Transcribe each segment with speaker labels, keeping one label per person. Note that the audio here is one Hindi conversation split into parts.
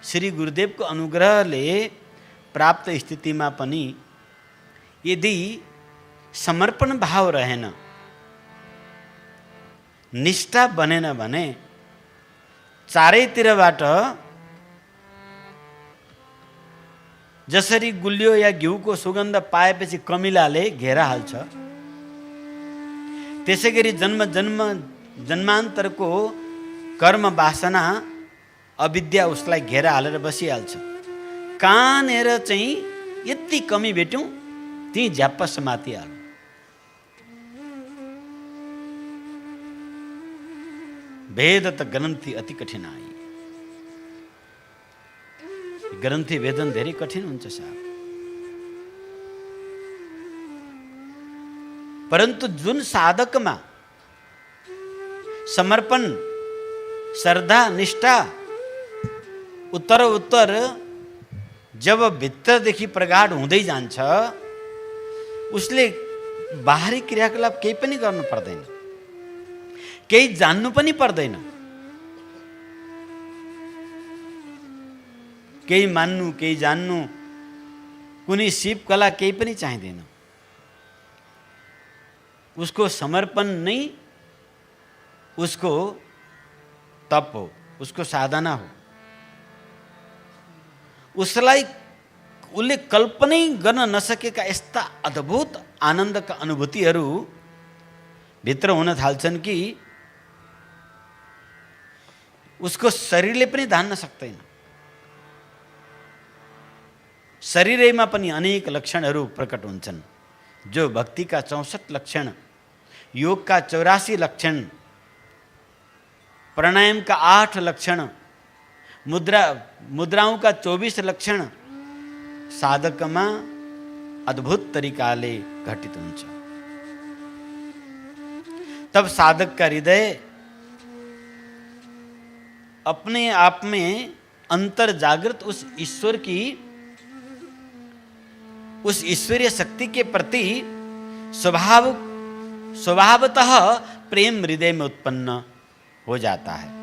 Speaker 1: श्री गुरुदेवको अनुग्रहले प्राप्त स्थितिमा पनि यदि समर्पण भाव रहेन, निष्ठा बनेन भने चारैतिरबाट जसरी गुलियो या घिउको सुगन्ध पाएपछि कमिलाले घेरा हाल्छ, त्यसैगरी जन्मान्तरको कर्म वासना अविद्या उसलाई घेरा हालेर बसिहाल्छ। कहाँनिर चाहिँ यति कमी भेट्यौँ ती झ्याप्प समातिहाल्नु। भेद त ग्रन्थि अति कठिनाई। ग्रन्थि वेदन धेरै कठिन हुन्छ साहब। परन्तु जुन साधकमा समर्पण, श्रद्धा, निष्ठा उत्तर जब भित्रदेखि प्रगाढ हुँदै जान्छ, उसले बाहिरी क्रियाकलाप केही पनि गर्नु पर्दैन, केही जान्नु पनि पर्दैन, केही मान्नु, केही जान्नु, कुनै सिप कला केही पनि चाहिँदैन। उसको समर्पण नै उसको तप हो, उसको साधना हो। उसलाई उसले कल्पनै गर्न नसकेका यस्ता अद्भुत आनन्दका अनुभूतिहरू भित्र हुन थाल्छन् कि उसको शरीरले पनि धान्न सक्दैन। शरीरैमा पनि अनेक लक्षणहरू प्रकट हुन्छन्, जो भक्तिका 64 लक्षण, योगका 84 लक्षण, प्राणायामका 8 लक्षण, मुद्राओं का 24 लक्षण साधकमा अद्भुत तरिकाले घटित हुन्छ। तब साधक का हृदय अपने आप में अंतर जागृत उस ईश्वर की, उस ईश्वरीय शक्ति के प्रति स्वभावतः प्रेम हृदय में उत्पन्न हो जाता है।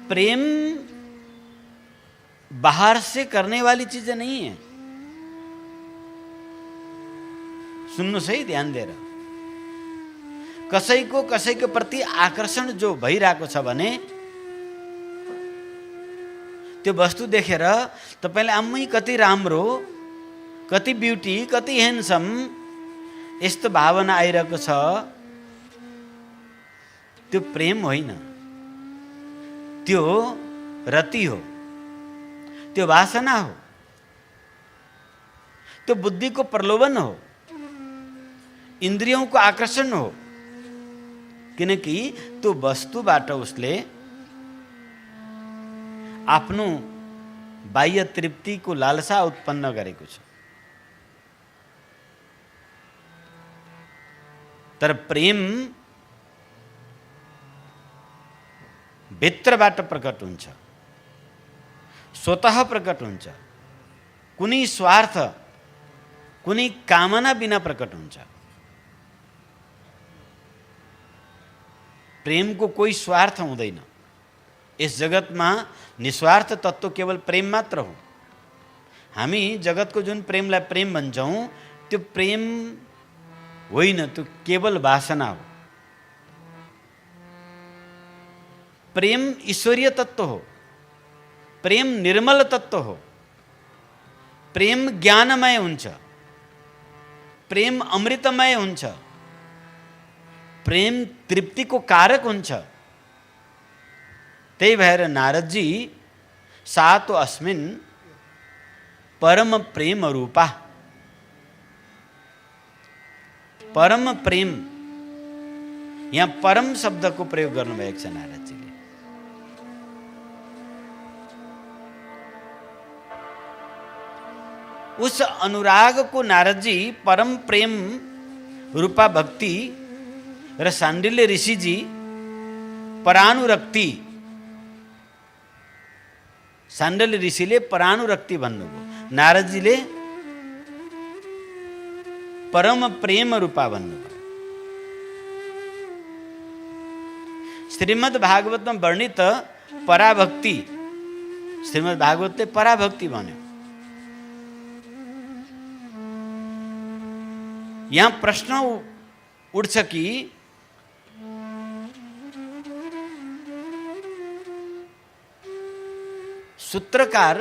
Speaker 1: प्रेम बाहर से करने वाली चीजें नहीं है। सुन्नु सही ध्यान दिएर। कसैको प्रति आकर्षण जो भइरहेको छ भने त्यो वस्तु देखेर तपाईले आम्मै कति राम्रो, कति ब्युटी, कति ह्यान्डसम, यस्तो भावना आइरहेको छ, त्यो प्रेम होइन, त्यो रति हो, त्यो वासना हो, त्यो बुद्धिको प्रलोभन हो, इन्द्रियों को आकर्षण हो। किनकि त्यो वस्तुबाट उसले आफ्नो बाह्य तृप्तिको लालसा उत्पन्न गरेको छ। तर प्रेम भित्रबाट प्रकट हुन्छ, स्वतः प्रकट हुन्छ, कुनै स्वार्थ, कुनै कामना बिना प्रकट हुन्छ। प्रेम को कोई स्वार्थ हुँदैन। इस जगतमा निस्वार्थ तत्व केवल प्रेम मात्र हो। हामी जगतको जुन प्रेमलाई प्रेम भन्छौं त्यो प्रेम होइन, त्यो केवल वासना हो। प्रेम ईश्वरीय तत्व हो, प्रेम निर्मल तत्व हो, प्रेम ज्ञानमय हुन्छ, प्रेम अमृतमय हुन्छ, प्रेम तृप्ति को कारक हुन्छ। त्यही भएर नारदजी सातो अस्मिन् परम प्रेम रूपा, परम प्रेम, यहाँ परम शब्द को प्रयोग गर्नुभएको छ नारदजीले। उस अनुराग को नारदजी परम प्रेम रूपा भक्ति र शाण्डिल्य ऋषिजी परानुरक्ति, शाण्डिल्य ऋषिले परानुरक्ति भन्नुभयो, नारदजीले परम प्रेम रूपा भन्नुभयो। श्रीमद् भागवतमा वर्णित पराभक्ति, श्रीमद् भागवत ने पराभक्ति माने। यहां प्रश्न उठ सकी सूत्रकार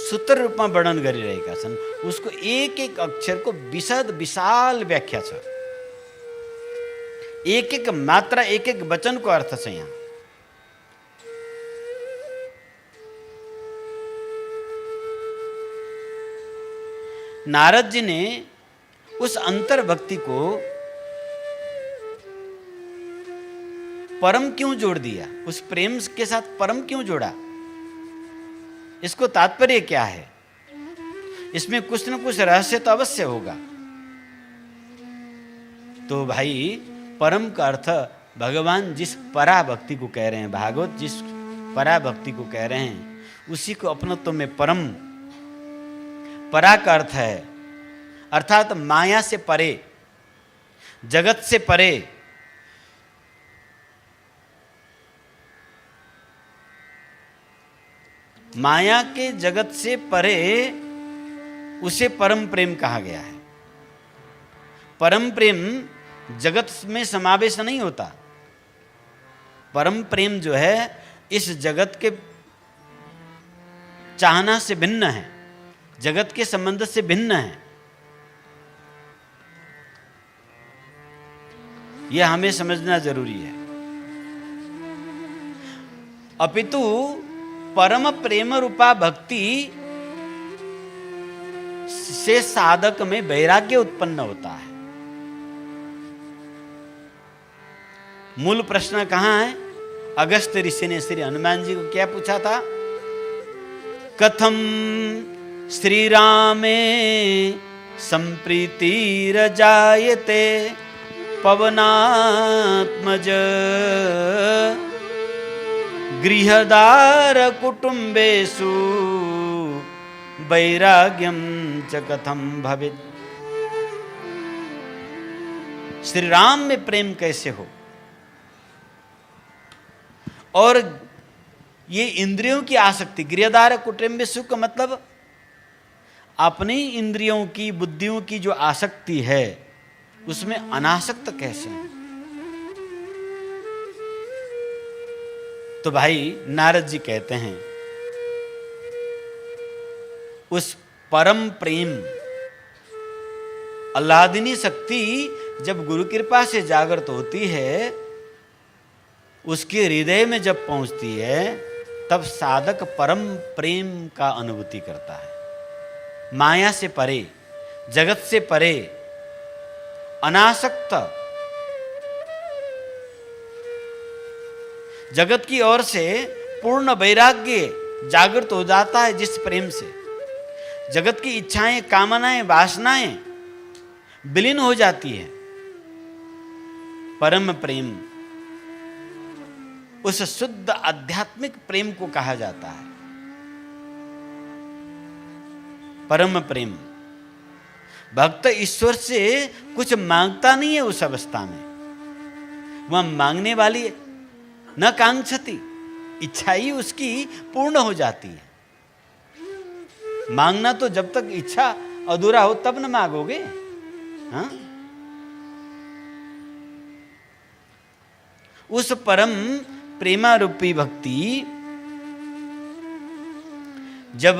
Speaker 1: सूत्र रूप में वर्णन गरिरहेका छन्। उसको एक एक अक्षर को विशद विशाल व्याख्या छ, एक एक मात्रा एक एक वचन को अर्थ छ। यहाँ नारद जी ने उस अंतर्भक्ति को परम क्यों जोड़ दिया, उस प्रेम के साथ परम क्यों जोड़ा, इसको तात्पर्य क्या है? इसमें कुछ न कुछ रहस्य तो अवश्य होगा। तो भाई परम का अर्थ भगवान जिस पराभक्ति को कह रहे हैं, भागवत जिस पराभक्ति को कह रहे हैं, उसी को अपनत्व में परम, परा का अर्थ है अर्थात माया से परे, जगत से परे, माया के जगत से परे, उसे परम प्रेम कहा गया है। परम प्रेम जगत में समावेश नहीं होता। परम प्रेम जो है इस जगत के चाहना से भिन्न है, जगत के संबंध से भिन्न है। यह हमें समझना जरूरी है। अपितु परम प्रेम रूपा भक्ति से साधक में वैराग्य उत्पन्न होता है। मूल प्रश्न कहां है? अगस्त्य ऋषि ने श्री हनुमान जी को क्या पूछा था? कथम श्री रामे संप्रीतिरजायते पवनात्मज गृहदार कुटुंबेषु वैराग्यम च कथम भवेत्। श्री राम में प्रेम कैसे हो? और ये इंद्रियों की आसक्ति, गृहदार कुटुंबेषु का मतलब अपनी इंद्रियों की, बुद्धियों की जो आसक्ति है उसमें अनासक्त कैसे है? तो भाई नारद जी कहते हैं उस परम प्रेम, आह्लादिनी शक्ति जब गुरु कृपा से जागृत होती है, उसके हृदय में जब पहुंचती है, तब साधक परम प्रेम का अनुभूति करता है। माया से परे, जगत से परे, अनासक्त, जगत की ओर से पूर्ण वैराग्य जागृत हो जाता है। जिस प्रेम से जगत की इच्छाएं, कामनाएं, वासनाएं विलीन हो जाती है। परम प्रेम उस शुद्ध आध्यात्मिक प्रेम को कहा जाता है। परम प्रेम भक्त ईश्वर से कुछ मांगता नहीं है उस अवस्था में। वह मांगने वाली न कांक्षति, इच्छा ही उसकी पूर्ण हो जाती है। मांगना तो जब तक इच्छा अधूरा हो तब न मांगोगे। हाँ? उस परम प्रेमा रूपी भक्ति जब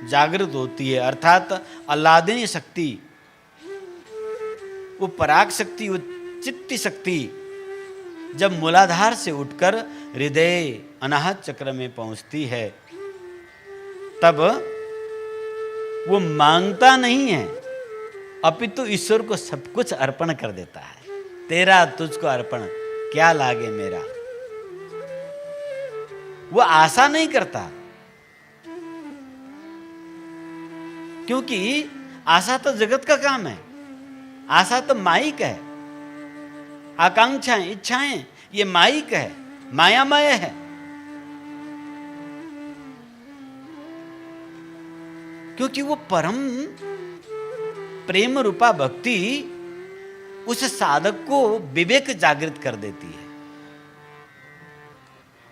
Speaker 1: जागृत होती है, अर्थात आह्लादिनी शक्ति, वो पराग शक्ति, वो चित्ती शक्ति जब मूलाधार से उठकर हृदय अनाहत चक्र में पहुंचती है, तब वो मांगता नहीं है, अपितु ईश्वर को सब कुछ अर्पण कर देता है। तेरा तुझको अर्पण, क्या लागे मेरा। वो आशा नहीं करता, क्योंकि आशा तो जगत का काम है। आशा तो माइक है, आकांक्षाएं, इच्छाएं, ये माइक है, मायामय है। क्योंकि वो परम प्रेम रूपा भक्ति उस साधक को विवेक जागृत कर देती है।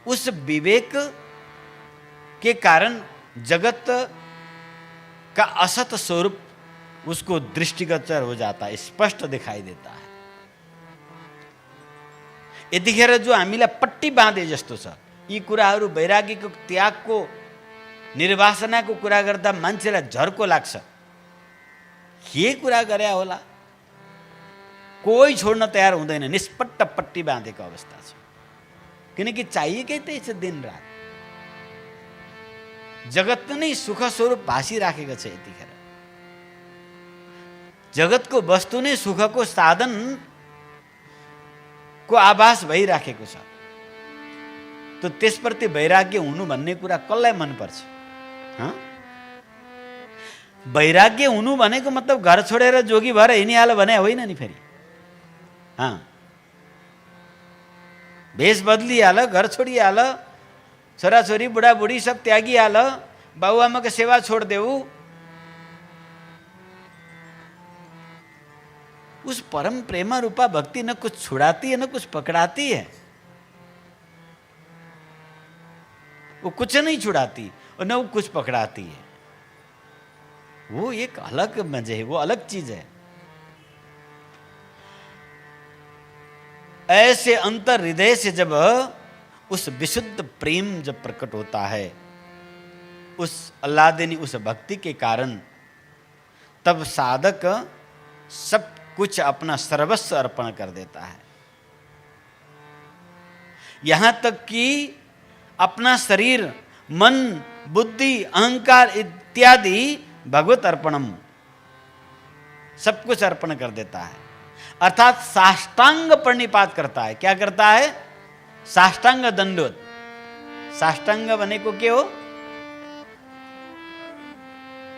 Speaker 1: उस विवेक के कारण जगत का असत स्वरूप उसको दृष्टिगोचर हो जाता है, स्पष्ट दिखाई देता है। यतिखेर जो हामीलाई पट्टी बाँधे जस्तो छ, यी कुराहरू वैराग्यको त्यागको निर्वासनाको कुरा गर्दा मान्छेलाई झर्को लाग्छ। के कुरा गरे होला, कोही छोड्न तयार हुँदैन, निष्पट्ट पट्टी बाँधेको अवस्था छ। किनकि चाहिएकै त्यही छ, दिन रात जगत नै सुख स्वरूप भासिराखेको छ। यतिखेर जगतको वस्तु नै सुखको साधन को आभास भइराखेको छ। त त्यसप्रति वैराग्य हुनु भन्ने कुरा कसलाई मनपर्छ? वैराग्य हुनु भनेको मतलब घर छोडेर जोगी भएर हिँडिहाल्यो भने होइन नि। फेरि भेष बदलिहाल, घर छोडिहाल, छोराछोरी बुढाबुढी सब त्यागिहाल, बाबुआमाको सेवा छोडिदेऊ, उस परम प्रेमा रूपा भक्ति न कुछ छुड़ाती है न कुछ पकड़ाती है। वो कुछ नहीं छुड़ाती और न वो कुछ पकड़ाती है। वो एक अलग मजे है, वो अलग चीज है। ऐसे अंतर हृदय से जब उस विशुद्ध प्रेम जब प्रकट होता है, उस अल्लादिनी उस भक्ति के कारण, तब साधक सब कुछ अपना सर्वस्व अर्पण कर देता है। यहां तक कि अपना शरीर, मन, बुद्धि, अहंकार इत्यादि भगवत अर्पणम, सब कुछ अर्पण कर देता है। अर्थात साष्टांग प्रणिपात करता है। क्या करता है? साष्टांग दंडोत। साष्टांग भनेको के हो?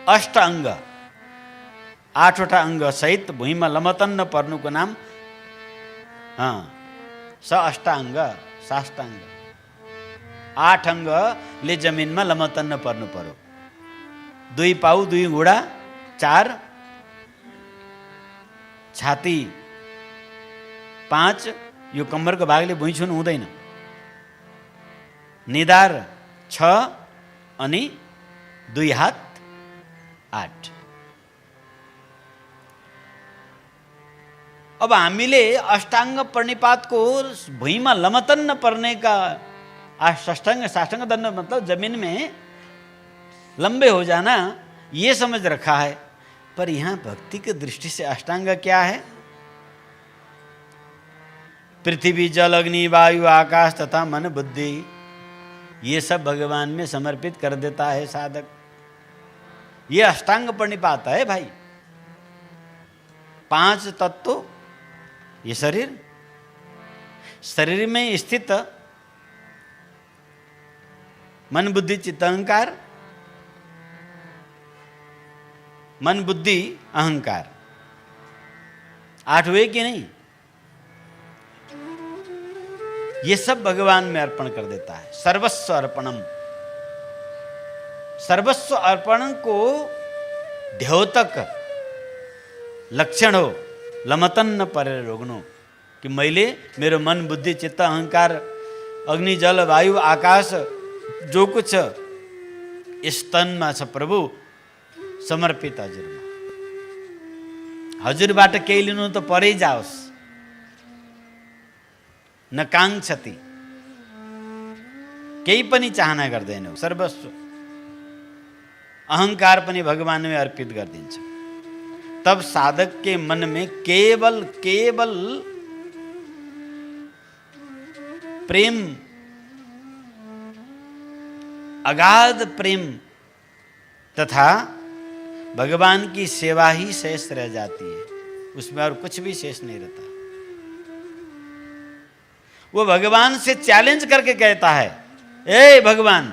Speaker 1: अष्ट अंग, 8वटा अंग सहित भुइँमा लमतन्न पर्नुको नाम स अष्टांग, साष्टांग। 8 अंगले जमिनमा लमतन्न पर्नु पर्यो। 2 पाउ 2 घुँडा, 4 छाती, 5 यो कम्मरको भागले भुइँ छुनु हुँदैन। निधार 6 अनि 2 हात 8। अब हामीले अष्टांग प्रणिपातको भुइँमा लमतन्न पर्ने का साष्टांग दंड मतलब जमीन में लंबे हो जाना, ये समझ रखा है। पर यहाँ भक्ति की दृष्टि से अष्टांग क्या है? पृथ्वी, जल, अग्नि, वायु, आकाश तथा मन, बुद्धि, ये सब भगवान में समर्पित कर देता है साधक। ये अष्टांग प्रणिपात है भाई। 5 तत्व, ये शरीर, शरीर में स्थित मन, बुद्धि, चित्त, अहंकार, मन, बुद्धि, अहंकार, 8 हुए कि नहीं? ये सब भगवान में अर्पण कर देता है। सर्वस्व अर्पणम। सर्वस्व अर्पण को द्योतक लक्षण हो, लमतन्न परेर रोग्नु, कि मैले मेरो मन, बुद्धि, चित्त, अहंकार, अग्नि, जल, वायु, आकाश जो कुछ यस तनमा छ प्रभु समर्पित हजुरमा। हजुरबाट केही लिनु त परै जाओस्, न काङ्क्षति, केही पनि चाहना गर्दैनौ। सर्वस्व अहंकार पनि भगवान में अर्पित गरिदिन्छ। तब साधक के मन में केवल केवल प्रेम, अगाध प्रेम तथा भगवान की सेवा ही शेष रह जाती है। उसमें और कुछ भी शेष नहीं रहता। वो भगवान से चैलेंज करके कहता है, ए भगवान,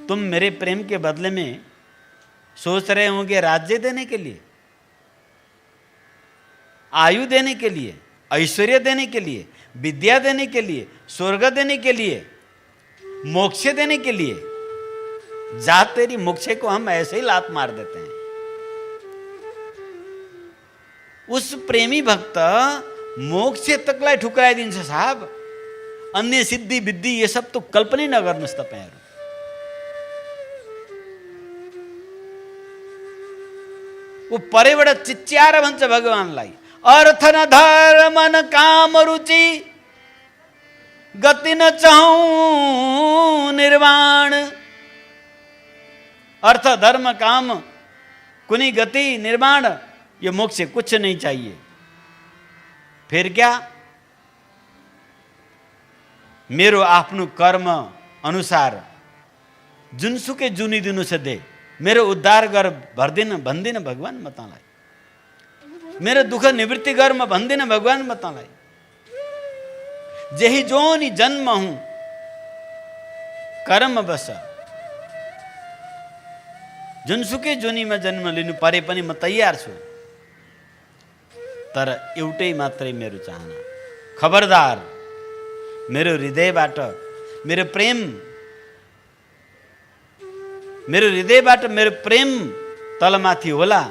Speaker 1: तुम मेरे प्रेम के बदले में सोच रहे होंगे राज्य देने के लिए, आयु देने के लिए, ऐश्वर्य देने के लिए, विद्या देने के लिए, स्वर्ग देने के लिए, मोक्ष देने के लिए। जा तेरी मोक्षे को हम ऐसे ही लात मार देते हैं। उस प्रेमी भक्त मोक्ष तकलाई ठुक्राइदिन्छ साहब। अन्य सिद्धि विद्धि ये सब तो कल्पनै नगर्नुहोस् तपाईहरु। ऊ परैबाट चिच्याएर भन्छ भगवानलाई, अर्थ न धर्म न काम रुचि, गति न चाहूं निर्वाण। अर्थ धर्म काम कुनी गति निर्माण, ये मोक्ष कुछ नहीं चाहिए। फिर क्या? मेरो आफ्नो कर्म अनुसार जुनसुकै जुनी दिनु छ दे, मेरो उद्धार गर भर्दिन भन्दिन भगवान म तँलाई, मेरो दुःख निवृत्ति गर म भन्दिन भगवान म तँलाई। जेही जोनी जन्म हूं कर्म बस, जुनसुकै जोनीमा जन्म लिनु परे पनि म तयार छु, तर एउटै मात्रै मेरो चाहना, खबरदार मेरो हृदयबाट मेरो प्रेम, मेरो हृदयबाट मेरो प्रेम तलमाथि होला,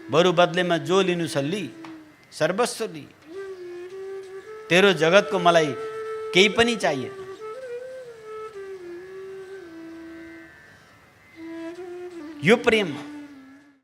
Speaker 1: बरु बदलेमा जो लिनु छ लि, सर्वस्व लि, तेरो जगतको मलाई केही पनि चाहिएन। यो प्रेम